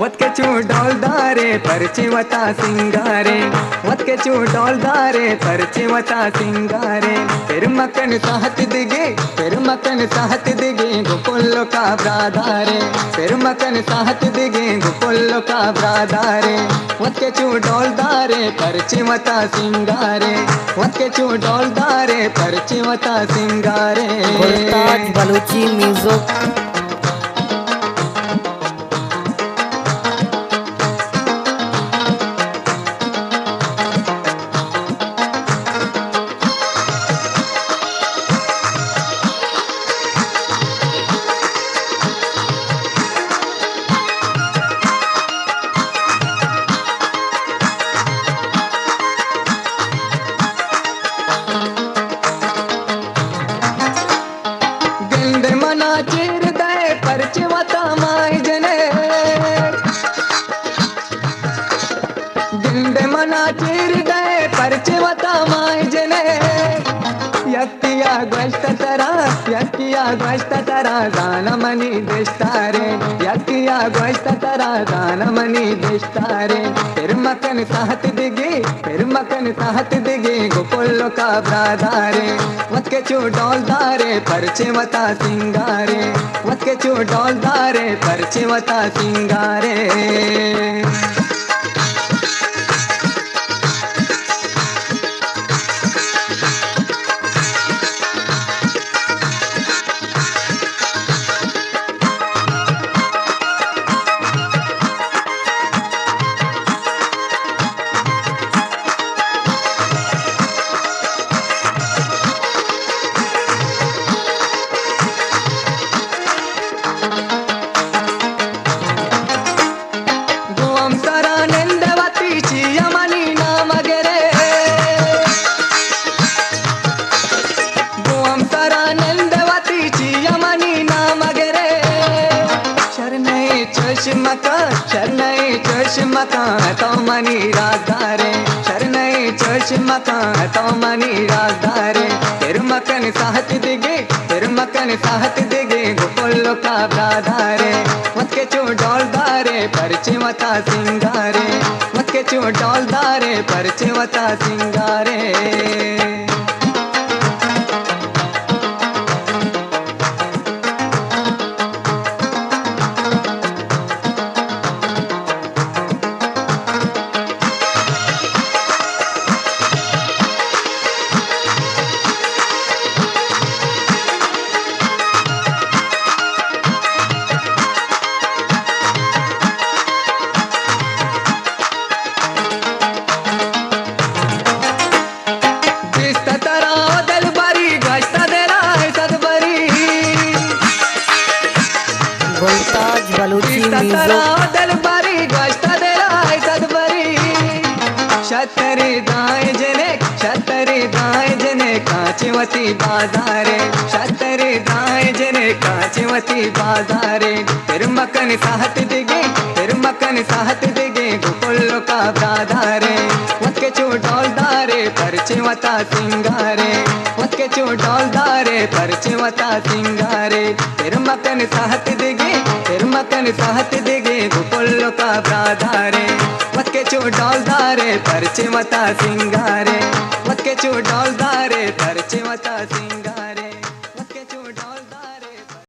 ಒತ್ಕೆ ಚೂಡೋಲ್ದಾರೆ ಪರಿಚಿವತ ಸಿಂಗಾರೆ ಒತ್ಕೆ ಚೂಡೋಲ್ದಾರೆ ಪರಿಚಿವತ ಸಿಂಗಾರೆ ಪೆರುಮಕ್ಕನ ಸಾಹತ್ ದಿಗೆ ಗುಪುಲ್ಲು का ब्रादारे ಪೆರುಮಕ್ಕನ ಸಾಹತ್ ದಿಗೆ ಗುಪುಲ್ಲು का ब्रादारे ಒತ್ಕೆ ಚೂಡೋಲ್ದಾರೆ ಪರಿಚಿವತ ಸಿಂಗಾರೆ ಒತ್ಕೆ ಚೂಡೋಲ್ದಾರೆ ಪರಿಚಿವತ ಸಿಂಗಾರೆ गुलताज बलूची म्यूजिक ಪರಿಚಿವತ ಮಾಯಿಜನೆ ಗಿಂಡೆ ಮನ ಚೀರಿದೆ ಪರಿಚಿವತ ಮಾಯಿಜನೆ ಯಕ್ಕಿಯ ಗೋಷ್ಟ ತರ ದಾನಮನಿ ದಿಷ್ಟಾರೆ ಯಕ್ಕಿಯ ಗೋಷ್ಟ ತರ ದಾನಮನಿ ದಿಷ್ಟಾರೆ ಪೆರುಮಕ್ಕನ ಸಾಹತ್ ದಿಗೆ ಗುಪುಲ್ಲು का ब्रादारे ಒತ್ಕೆ ಚೂಡೋಲ್ದಾರೆ ಪರಿಚಿವತ ಸಿಂಗಾರೆ ಒತ್ಕೆ ಚೂಡೋಲ್ದಾರೆ ಪರಿಚಿವತ ಸಿಂಗಾರೆ चष्मका तो मनी राजदारे शरणै चष्मका तो मनी राजदारे पೆರುಮಕ್ಕನ ಸಾಹತ್ ದಿಗೆ ಗುಪುಲ್ಲು का ब्रादारे ಒತ್ಕೆ ಚೂಡೋಲ್ದಾರೆ ಪರಿಚಿವತ ಸಿಂಗಾರೆ ಒತ್ಕೆ ಚೂಡೋಲ್ದಾರೆ ಪರಿಚಿವತ ಸಿಂಗಾರೆ गुलताज बलूची म्यूजिक दलबारी गोष्ट देराय सदबरी शतरी दाय जने कांचवती बाजारे शतरी दाय जने कांचवती बाजारे पೆರುಮಕ್ಕನ साहत दिगे गुपुल्ಲು का ब्रादारे ಒತ್ಕೆ ಚೂಡೋಲ್ದಾರೆ ಪರಿಚಿವತ ಸಿಂಗಾರೆ ಒತ್ಕೆ ಚೂಡೋಲ್ದಾರೆ ಪರಿಚಿವತ ಸಿಂಗಾರೆ ಪೆರುಮಕ್ಕನ ಸಾಹತ್ ದಿಗೆ ಗುಪುಲ್ಲು का ब्रादारे ಒತ್ಕೆ ಚೂಡೋಲ್ದಾರೆ ಪರಿಚಿವತ ಸಿಂಗಾರೆ ಒತ್ಕೆ ಚೂಡೋಲ್ದಾರೆ ಪರಿಚಿವತ ಸಿಂಗಾರೆ